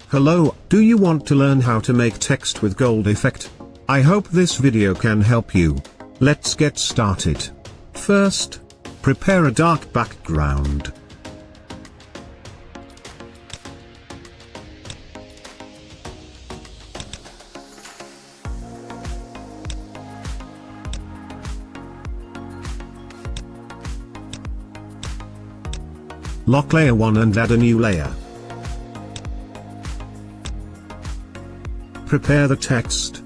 Hello, do you want to learn how to make text with gold effect? I hope this video can help you. Let's get started. First, prepare a dark background. Lock layer 1 and add a new layer. Prepare the text.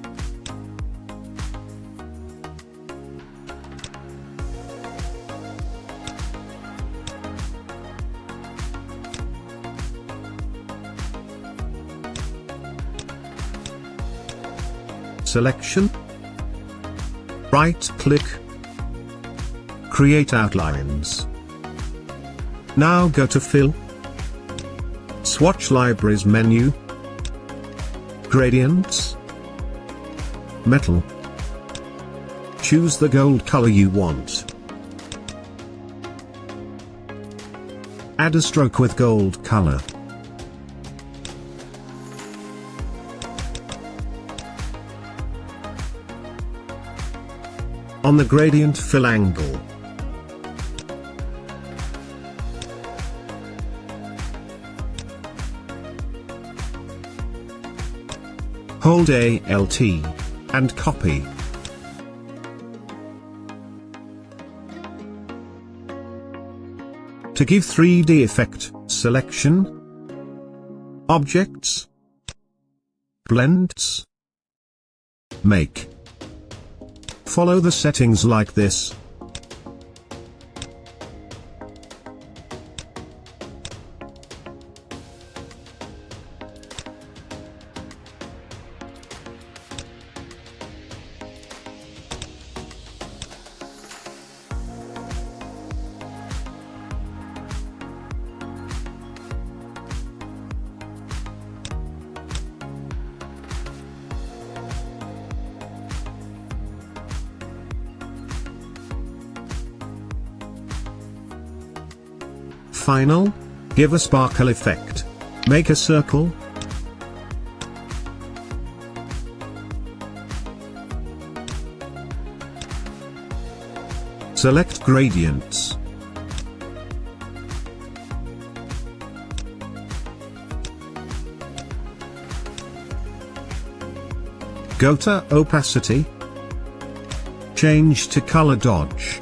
Selection. Right-click. Create outlines. Now go to Fill. Swatch Libraries menu. Gradients. Metal. Choose the gold color you want. Add a stroke with gold color. On the gradient fill angle. Hold Alt and copy. To give 3D effect, selection, objects, blends, make. Follow the settings like this. Final, give a sparkle effect. Make a circle. Select gradients. Go to opacity. Change to color dodge.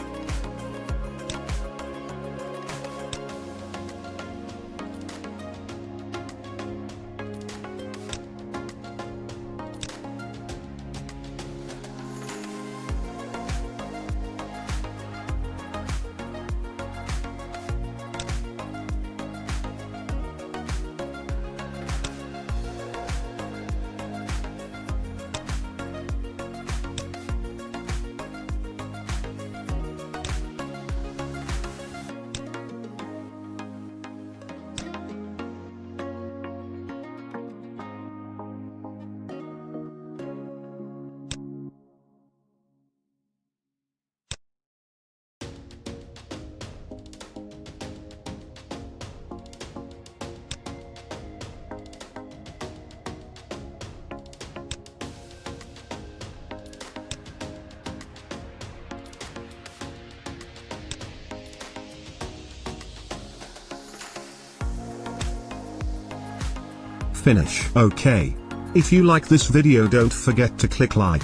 Finish. OK. If you like this video, don't forget to click like,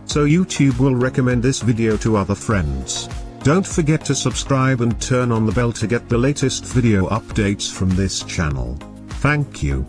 so YouTube will recommend this video to other friends. Don't forget to subscribe and turn on the bell to get the latest video updates from this channel. Thank you.